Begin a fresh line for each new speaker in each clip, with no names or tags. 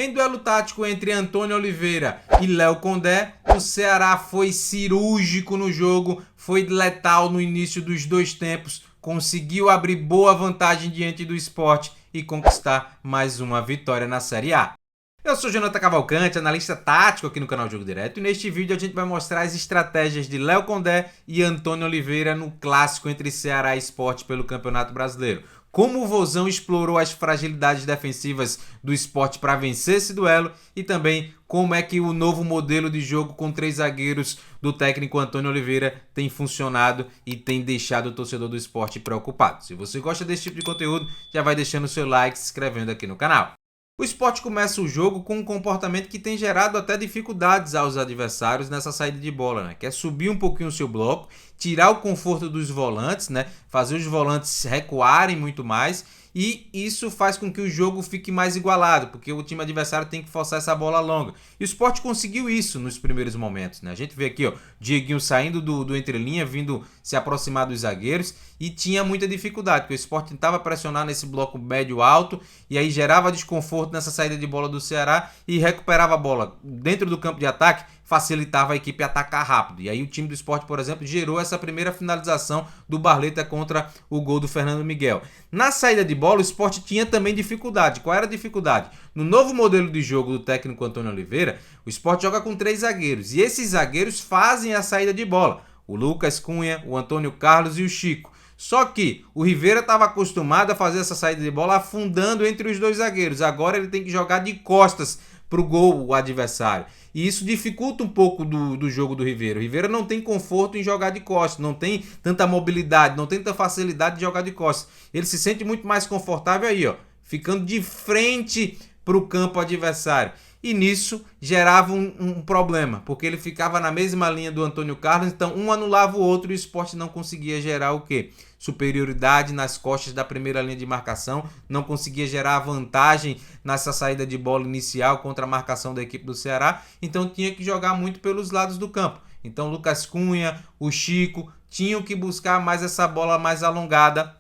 Em duelo tático entre Antônio Oliveira e Léo Condé, o Ceará foi cirúrgico no jogo, foi letal no início dos dois tempos, conseguiu abrir boa vantagem diante do Sport e conquistar mais uma vitória na Série A. Eu sou Jonathan Cavalcante, analista tático aqui no canal Jogo Direto, e neste vídeo a gente vai mostrar as estratégias de Léo Condé e Antônio Oliveira no clássico entre Ceará e Sport pelo Campeonato Brasileiro. Como o Vozão explorou as fragilidades defensivas do Sport para vencer esse duelo e também como é que o novo modelo de jogo com 3 zagueiros do técnico Antônio Oliveira tem funcionado e tem deixado o torcedor do Sport preocupado. Se você gosta desse tipo de conteúdo, já vai deixando o seu like e se inscrevendo aqui no canal. O Sport começa o jogo com um comportamento que tem gerado até dificuldades aos adversários nessa saída de bola, né? Que é subir um pouquinho o seu bloco, tirar o conforto dos volantes, né? Fazer os volantes recuarem muito mais, e isso faz com que o jogo fique mais igualado, porque o time adversário tem que forçar essa bola longa. E o Sport conseguiu isso nos primeiros momentos, né? A gente vê aqui, ó, Dieguinho saindo do entrelinha, vindo se aproximar dos zagueiros, e tinha muita dificuldade, porque o Sport tentava pressionar nesse bloco médio-alto, e aí gerava desconforto nessa saída de bola do Ceará e recuperava a bola dentro do campo de ataque, facilitava a equipe atacar rápido. E aí o time do Sport, por exemplo, gerou essa primeira finalização do Barleta contra o gol do Fernando Miguel. Na saída de bola, o Sport tinha também dificuldade. Qual era a dificuldade? No novo modelo de jogo do técnico Antônio Oliveira, o Sport joga com 3 zagueiros, e esses zagueiros fazem a saída de bola. O Lucas Cunha, o Antônio Carlos e o Chico. Só que o Rivera estava acostumado a fazer essa saída de bola afundando entre os 2 zagueiros. Agora ele tem que jogar de costas para o gol, o adversário. E isso dificulta um pouco do jogo do Rivera. O Rivera não tem conforto em jogar de costas, não tem tanta mobilidade, não tem tanta facilidade de jogar de costas. Ele se sente muito mais confortável aí, ó, ficando de frente para o campo adversário. E nisso gerava um problema, porque ele ficava na mesma linha do Antônio Carlos, então um anulava o outro e o Sport não conseguia gerar o quê? Superioridade nas costas da primeira linha de marcação, não conseguia gerar vantagem nessa saída de bola inicial contra a marcação da equipe do Ceará, então tinha que jogar muito pelos lados do campo. Então Lucas Cunha, o Chico tinham que buscar mais essa bola mais alongada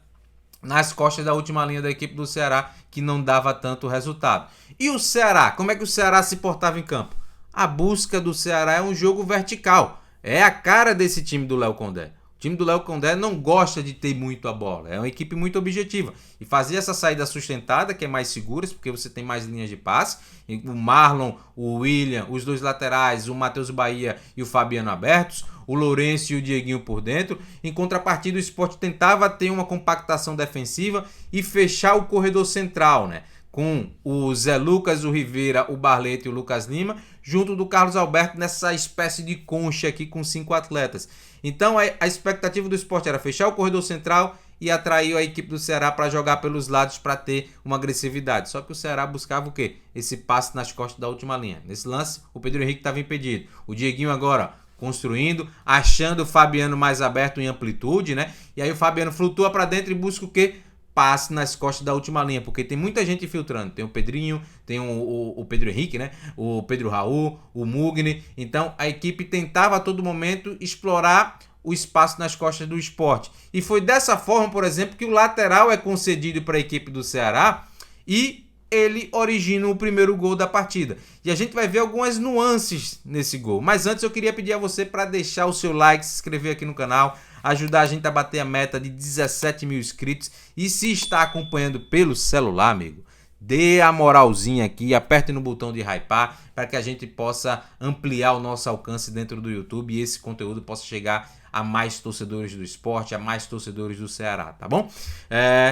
nas costas da última linha da equipe do Ceará, que não dava tanto resultado. E o Ceará? Como é que o Ceará se portava em campo? A busca do Ceará é um jogo vertical. É a cara desse time do Léo Condé. O time do Léo Condé não gosta de ter muito a bola. É uma equipe muito objetiva. E fazer essa saída sustentada, que é mais segura, porque você tem mais linhas de passe. O Marlon, o William, os 2 laterais, o Matheus Bahia e o Fabiano abertos. O Lourenço e o Dieguinho por dentro. Em contrapartida, o Sport tentava ter uma compactação defensiva e fechar o corredor central, né? Com o Zé Lucas, o Rivera, o Barleta e o Lucas Lima, junto do Carlos Alberto nessa espécie de concha aqui com 5 atletas. Então a expectativa do Sport era fechar o corredor central e atrair a equipe do Ceará para jogar pelos lados para ter uma agressividade. Só que o Ceará buscava o quê? Esse passe nas costas da última linha. Nesse lance, o Pedro Henrique estava impedido. O Dieguinho agora, ó, construindo, achando o Fabiano mais aberto em amplitude, né? E aí o Fabiano flutua para dentro e busca o quê? Passe nas costas da última linha, porque tem muita gente infiltrando. Tem o Pedrinho, tem o Pedro Henrique, né? O Pedro Raul, o Mugni. Então a equipe tentava a todo momento explorar o espaço nas costas do Sport. E foi dessa forma, por exemplo, que o lateral é concedido para a equipe do Ceará e ele origina o primeiro gol da partida. E a gente vai ver algumas nuances nesse gol. Mas antes eu queria pedir a você para deixar o seu like, se inscrever aqui no canal, ajudar a gente a bater a meta de 17 mil inscritos. E se está acompanhando pelo celular, amigo, dê a moralzinha aqui, aperte no botão de hypar para que a gente possa ampliar o nosso alcance dentro do YouTube e esse conteúdo possa chegar a mais torcedores do Sport, a mais torcedores do Ceará, tá bom?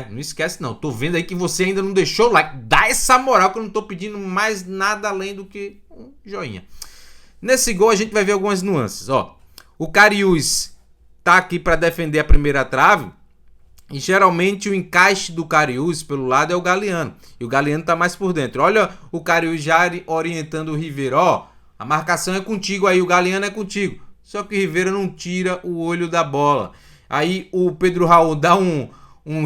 Não esquece não, tô vendo aí que você ainda não deixou o like, dá essa moral que eu não tô pedindo mais nada além do que um joinha. Nesse gol a gente vai ver algumas nuances, ó. O Cariús tá aqui para defender a primeira trave, e geralmente o encaixe do Cariús pelo lado é o Galeano. E o Galeano tá mais por dentro. Olha o Cariús já orientando o Rivera. Ó, a marcação é contigo aí, o Galeano é contigo. Só que o Rivera não tira o olho da bola. Aí o Pedro Raul dá um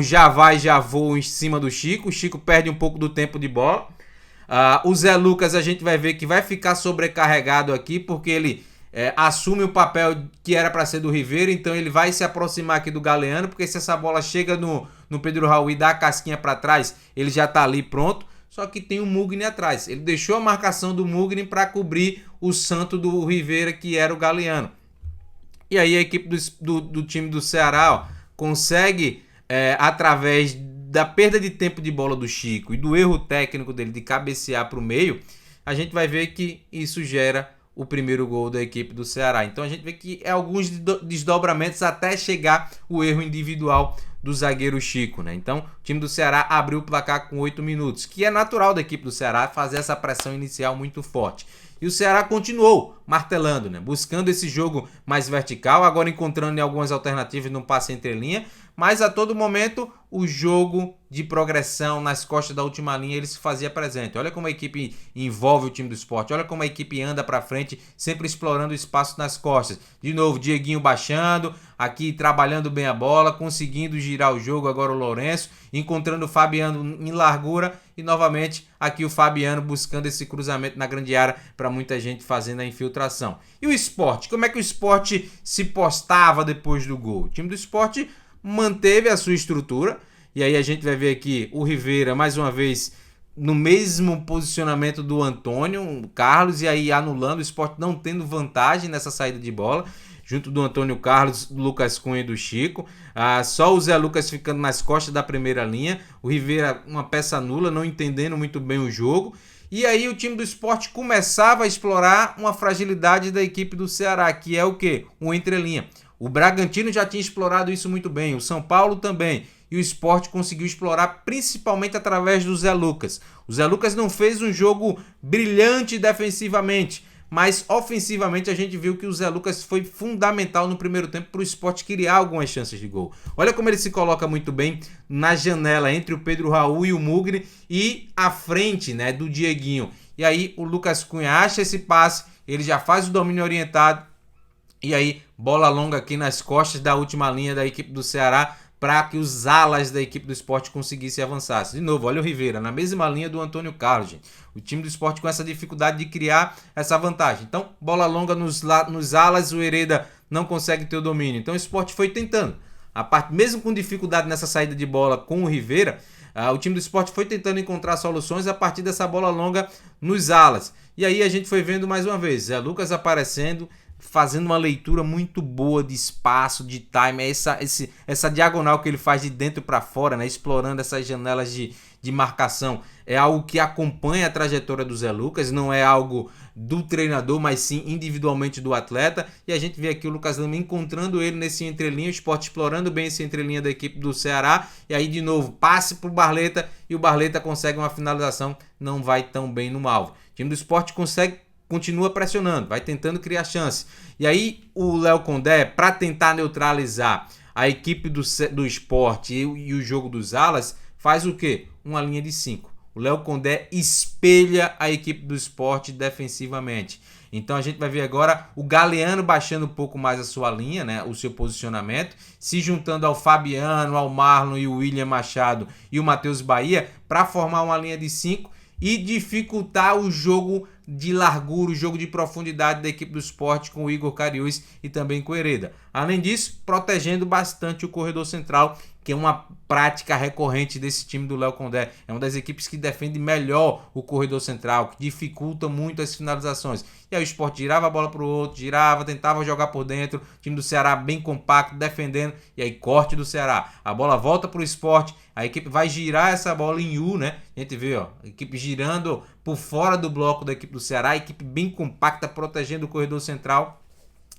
já vai, já vou em cima do Chico. O Chico perde um pouco do tempo de bola. O Zé Lucas a gente vai ver que vai ficar sobrecarregado aqui, porque ele assume o papel que era para ser do Rivera, então ele vai se aproximar aqui do Galeano, porque se essa bola chega no Pedro Raul e dá a casquinha para trás, ele já tá ali pronto. só que tem o Mugni atrás. Ele deixou a marcação do Mugni para cobrir o santo do Rivera, que era o Galeano. E aí a equipe do time do Ceará, ó, consegue, através da perda de tempo de bola do Chico e do erro técnico dele de cabecear para o meio, a gente vai ver que isso gera o primeiro gol da equipe do Ceará. Então a gente vê que é alguns desdobramentos até chegar o erro individual do zagueiro Chico, né? Então o time do Ceará abriu o placar com 8 minutos, que é natural da equipe do Ceará fazer essa pressão inicial muito forte. E o Ceará continuou martelando, né? Buscando esse jogo mais vertical, agora encontrando algumas alternativas no passe entre linha, mas a todo momento o jogo de progressão nas costas da última linha ele se fazia presente. Olha como a equipe envolve o time do Sport, olha como a equipe anda para frente, sempre explorando o espaço nas costas. De novo, Dieguinho baixando, aqui trabalhando bem a bola, conseguindo girar o jogo, agora o Lourenço, encontrando o Fabiano em largura e novamente aqui o Fabiano buscando esse cruzamento na grande área para muita gente fazendo a infiltração. E o Sport? Como é que o Sport se postava depois do gol? O time do Sport manteve a sua estrutura, e aí a gente vai ver aqui o Rivera mais uma vez no mesmo posicionamento do Antônio Carlos, e aí anulando, o Sport não tendo vantagem nessa saída de bola, junto do Antônio Carlos, do Lucas Cunha e do Chico. Só o Zé Lucas ficando nas costas da primeira linha, o Rivera uma peça nula, não entendendo muito bem o jogo. E aí o time do Sport começava a explorar uma fragilidade da equipe do Ceará, que é o quê? Um entrelinha. O Bragantino já tinha explorado isso muito bem, o São Paulo também. E o Sport conseguiu explorar principalmente através do Zé Lucas. O Zé Lucas não fez um jogo brilhante defensivamente, mas ofensivamente a gente viu que o Zé Lucas foi fundamental no primeiro tempo para o Sport criar algumas chances de gol. Olha como ele se coloca muito bem na janela entre o Pedro Raul e o Mugni e à frente, né, do Dieguinho. E aí o Lucas Cunha acha esse passe, ele já faz o domínio orientado. E aí, bola longa aqui nas costas da última linha da equipe do Ceará para que os alas da equipe do Sport conseguissem avançar. De novo, olha o Rivera, na mesma linha do Antônio Carlos, gente. O time do Sport com essa dificuldade de criar essa vantagem. Então, bola longa nos alas, o Hereda não consegue ter o domínio. Então, o Sport foi tentando. Mesmo com dificuldade nessa saída de bola com o Rivera, o time do Sport foi tentando encontrar soluções a partir dessa bola longa nos alas. E aí a gente foi vendo mais uma vez, Zé Lucas aparecendo, fazendo uma leitura muito boa de espaço, de time, essa diagonal que ele faz de dentro para fora, né? Explorando essas janelas de marcação. É algo que acompanha a trajetória do Zé Lucas, não é algo do treinador, mas sim individualmente do atleta. E a gente vê aqui o Lucas Lima encontrando ele nesse entrelinha, o Sport explorando bem esse entrelinha da equipe do Ceará. E aí de novo, passe para o Barleta e o Barleta consegue uma finalização, não vai tão bem no alvo. O time do Sport continua pressionando, vai tentando criar chance. E aí o Léo Condé, para tentar neutralizar a equipe do Sport e o jogo dos alas, faz o quê? Uma linha de 5. O Léo Condé espelha a equipe do Sport defensivamente. Então a gente vai ver agora o Galeano baixando um pouco mais a sua linha, né, o seu posicionamento, se juntando ao Fabiano, ao Marlon e o William Machado e o Matheus Bahia para formar uma linha de 5 e dificultar o jogo de largura, o jogo de profundidade da equipe do Sport com o Igor Cariús e também com o Hereda. Além disso, protegendo bastante o corredor central, que é uma prática recorrente desse time do Léo Condé. É uma das equipes que defende melhor o corredor central, que dificulta muito as finalizações. E aí o Sport girava a bola para o outro, girava, tentava jogar por dentro, o time do Ceará bem compacto, defendendo, e aí corte do Ceará. A bola volta para o Sport, a equipe vai girar essa bola em U, né? A gente vê, ó, a equipe girando por fora do bloco da equipe do Ceará, a equipe bem compacta, protegendo o corredor central,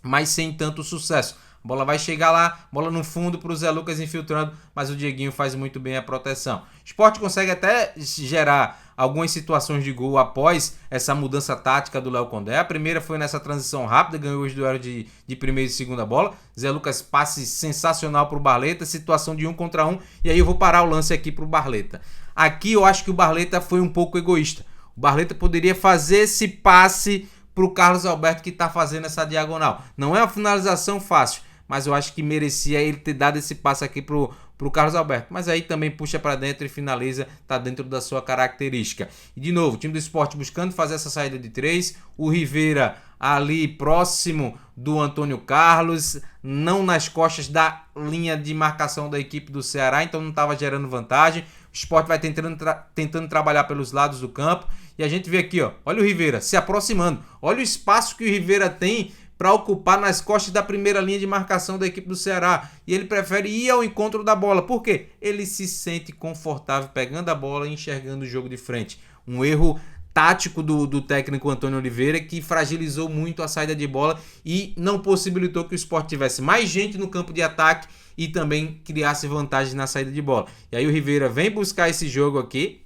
mas sem tanto sucesso. A bola vai chegar lá, bola no fundo para o Zé Lucas infiltrando, mas o Dieguinho faz muito bem a proteção. O Sport consegue até gerar algumas situações de gol após essa mudança tática do Léo Condé. A primeira foi nessa transição rápida, ganhou os duelos de primeira e segunda bola. Zé Lucas passe sensacional para o Barleta, situação de 1 contra 1, e aí eu vou parar o lance aqui para o Barleta. Aqui eu acho que o Barleta foi um pouco egoísta. O Barleta poderia fazer esse passe para o Carlos Alberto que está fazendo essa diagonal. Não é uma finalização fácil, mas eu acho que merecia ele ter dado esse passe aqui pro Carlos Alberto. Mas aí também puxa para dentro e finaliza, tá dentro da sua característica. E de novo, o time do Sport buscando fazer essa saída de 3. O Rivera ali próximo do Antônio Carlos, não nas costas da linha de marcação da equipe do Ceará, então não estava gerando vantagem. Sport vai tentando trabalhar pelos lados do campo. E a gente vê aqui, ó, olha o Rivera se aproximando. Olha o espaço que o Rivera tem para ocupar nas costas da primeira linha de marcação da equipe do Ceará. E ele prefere ir ao encontro da bola. Por quê? Ele se sente confortável pegando a bola e enxergando o jogo de frente. Um erro tático do técnico Antônio Oliveira, que fragilizou muito a saída de bola e não possibilitou que o Sport tivesse mais gente no campo de ataque e também criasse vantagem na saída de bola. E aí o Rivera vem buscar esse jogo aqui,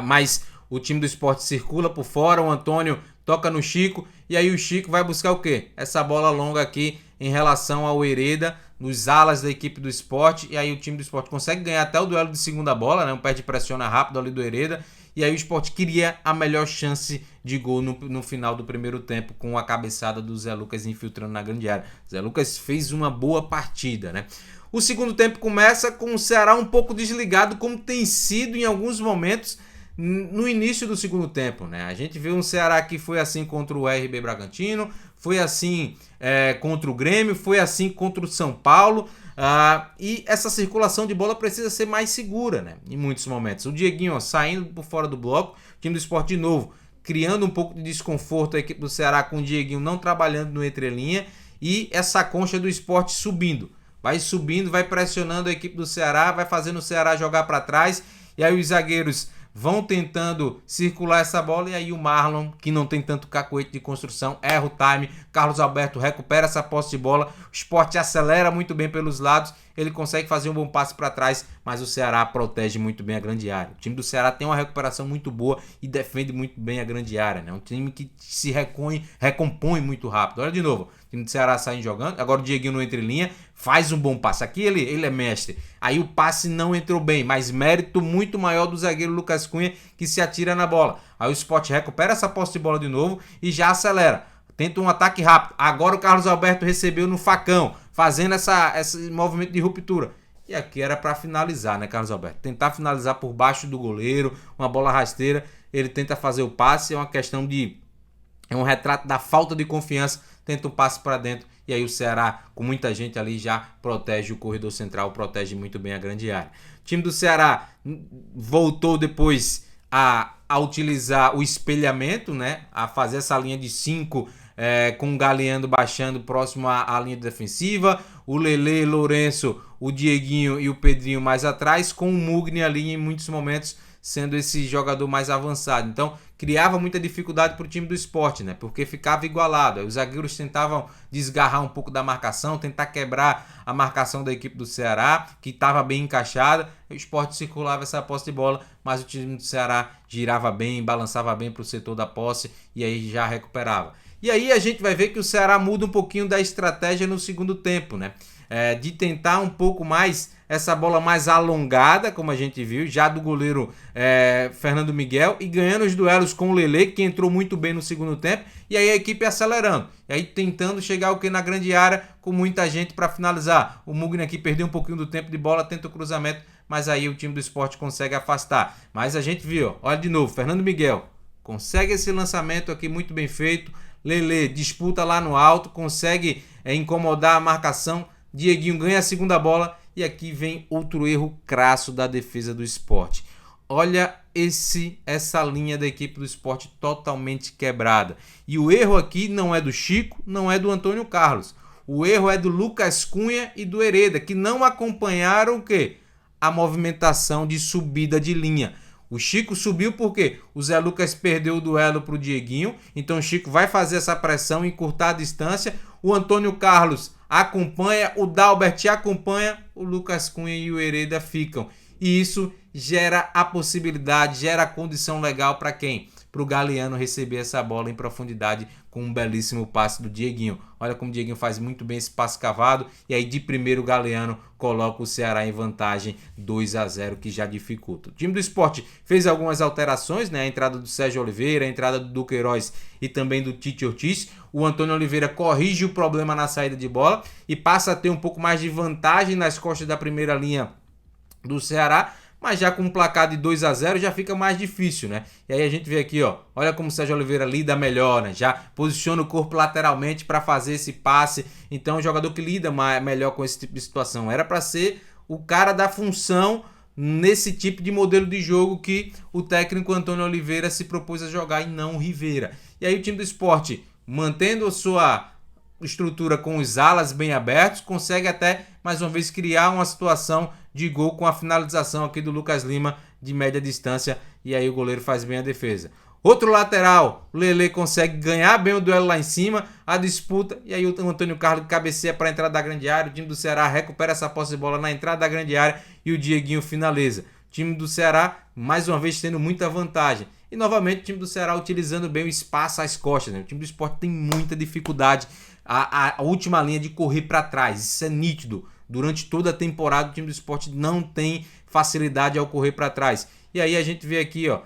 mas o time do Sport circula por fora, o Antônio toca no Chico, e aí o Chico vai buscar o quê? Essa bola longa aqui em relação ao Hereda, nos alas da equipe do Sport, e aí o time do Sport consegue ganhar até o duelo de segunda bola, né? Um pé de pressiona rápido ali do Hereda, e aí o Sport queria a melhor chance de gol no final do primeiro tempo, com a cabeçada do Zé Lucas infiltrando na grande área. Zé Lucas fez uma boa partida, né? O segundo tempo começa com o Ceará um pouco desligado, como tem sido em alguns momentos no início do segundo tempo, né? A gente vê um Ceará que foi assim contra o RB Bragantino, foi assim contra o Grêmio, foi assim contra o São Paulo, e essa circulação de bola precisa ser mais segura, né? Em muitos momentos. O Dieguinho, ó, saindo por fora do bloco, o time do Sport de novo, criando um pouco de desconforto a equipe do Ceará com o Dieguinho não trabalhando no entrelinha, e essa concha do Sport subindo. Vai subindo, vai pressionando a equipe do Ceará, vai fazendo o Ceará jogar para trás, e aí os zagueiros vão tentando circular essa bola, e aí o Marlon, que não tem tanto cacoete de construção, erra o time. Carlos Alberto recupera essa posse de bola, o Sport acelera muito bem pelos lados, ele consegue fazer um bom passe para trás, mas o Ceará protege muito bem a grande área. O time do Ceará tem uma recuperação muito boa e defende muito bem a grande área, né? Um time que se recompõe muito rápido. Olha de novo, o time do Ceará sai jogando, agora o Dieguinho no entrelinha, faz um bom passe. Aqui ele é mestre. Aí o passe não entrou bem, mas mérito muito maior do zagueiro Lucas Cunha, que se atira na bola. Aí o Sport recupera essa posse de bola de novo e já acelera. Tenta um ataque rápido. Agora o Carlos Alberto recebeu no facão, fazendo esse movimento de ruptura. E aqui era para finalizar, né, Carlos Alberto? Tentar finalizar por baixo do goleiro, uma bola rasteira. Ele tenta fazer o passe, é uma questão de... É um retrato da falta de confiança. Tenta o passe para dentro. E aí o Ceará, com muita gente ali, já protege o corredor central, protege muito bem a grande área. O time do Ceará voltou depois a utilizar o espelhamento, né? A fazer essa linha de 5 com o Galeano baixando próximo à linha defensiva. O Lele, Lourenço, o Dieguinho e o Pedrinho mais atrás, com o Mugni ali em muitos momentos sendo esse jogador mais avançado. Então, criava muita dificuldade para o time do Sport, né? Porque ficava igualado. Aí os zagueiros tentavam desgarrar um pouco da marcação, tentar quebrar a marcação da equipe do Ceará, que estava bem encaixada. O Sport circulava essa posse de bola, mas o time do Ceará girava bem, balançava bem para o setor da posse e aí já recuperava. E aí a gente vai ver que o Ceará muda um pouquinho da estratégia no segundo tempo, né? De tentar um pouco mais essa bola mais alongada, como a gente viu, já do goleiro Fernando Miguel, e ganhando os duelos com o Lele, que entrou muito bem no segundo tempo, e aí a equipe acelerando, e aí tentando chegar na grande área com muita gente para finalizar. O Mugni aqui perdeu um pouquinho do tempo de bola, tenta o cruzamento, mas aí o time do Sport consegue afastar. Mas a gente viu, olha de novo, Fernando Miguel consegue esse lançamento aqui muito bem feito, Lele disputa lá no alto, consegue incomodar a marcação, Dieguinho ganha a segunda bola, e aqui vem outro erro crasso da defesa do Sport. Olha essa linha da equipe do Sport totalmente quebrada. E o erro aqui não é do Chico, não é do Antônio Carlos. O erro é do Lucas Cunha e do Hereda, que não acompanharam o quê? A movimentação de subida de linha. O Chico subiu porque o Zé Lucas perdeu o duelo para o Dieguinho. Então o Chico vai fazer essa pressão, encurtar a distância. O Antônio Carlos acompanha, o Dalbert acompanha, o Lucas Cunha e o Hereda ficam. E isso gera a possibilidade, gera a condição legal para quem? Para o Galeano receber essa bola em profundidade com um belíssimo passe do Dieguinho. Olha como o Dieguinho faz muito bem esse passe cavado. E aí de primeiro o Galeano coloca o Ceará em vantagem 2-0, que já dificulta. O time do Sport fez algumas alterações, né? A entrada do Sérgio Oliveira, a entrada do Duqueiroz e também do Tite Ortiz. O Antônio Oliveira corrige o problema na saída de bola e passa a ter um pouco mais de vantagem nas costas da primeira linha do Ceará. Mas já com um placar de 2-0 já fica mais difícil, né? E aí a gente vê aqui, ó, olha como o Sérgio Oliveira lida melhor, né? Já posiciona o corpo lateralmente para fazer esse passe. Então é um jogador que lida melhor com esse tipo de situação. Era para ser o cara da função nesse tipo de modelo de jogo que o técnico Antônio Oliveira se propôs a jogar e não o Rivera. E aí o time do Sport, mantendo a sua estrutura com os alas bem abertos, consegue até mais uma vez criar uma situação de gol com a finalização aqui do Lucas Lima de média distância, e aí o goleiro faz bem a defesa. Outro lateral, o Lelê consegue ganhar bem o duelo lá em cima, a disputa, e aí o Antônio Carlos cabeceia para a entrada da grande área, o time do Ceará recupera essa posse de bola na entrada da grande área e o Dieguinho finaliza. O time do Ceará, mais uma vez, tendo muita vantagem. E novamente o time do Ceará utilizando bem o espaço às costas, né? O time do Sport tem muita dificuldade, a última linha de correr para trás, isso é nítido. Durante toda a temporada o time do Sport não tem facilidade ao correr para trás. E aí a gente vê aqui, ó,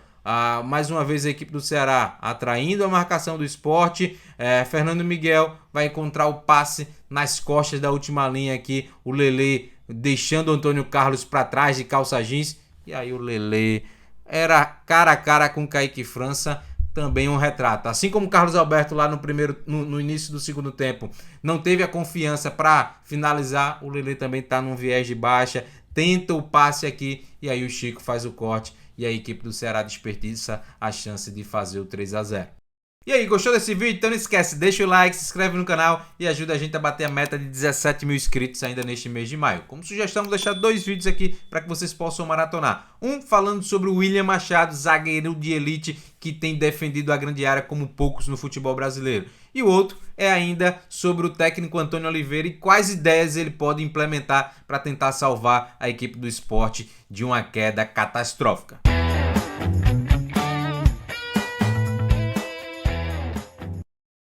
mais uma vez a equipe do Ceará atraindo a marcação do Sport. Fernando Miguel vai encontrar o passe nas costas da última linha aqui, o Lelê deixando o Antônio Carlos para trás de calça jeans, e aí o Lelê era cara a cara com o Kaique França, também um retrato. Assim como o Carlos Alberto lá no início do segundo tempo não teve a confiança para finalizar, o Lelê também está num viés de baixa, tenta o passe aqui e aí o Chico faz o corte e a equipe do Ceará desperdiça a chance de fazer o 3-0. E aí, gostou desse vídeo? Então não esquece, deixa o like, se inscreve no canal e ajuda a gente a bater a meta de 17 mil inscritos ainda neste mês de maio. Como sugestão, vou deixar 2 vídeos aqui para que vocês possam maratonar. Um falando sobre o William Machado, zagueiro de elite que tem defendido a grande área como poucos no futebol brasileiro. E o outro é ainda sobre o técnico Antônio Oliveira e quais ideias ele pode implementar para tentar salvar a equipe do Sport de uma queda catastrófica.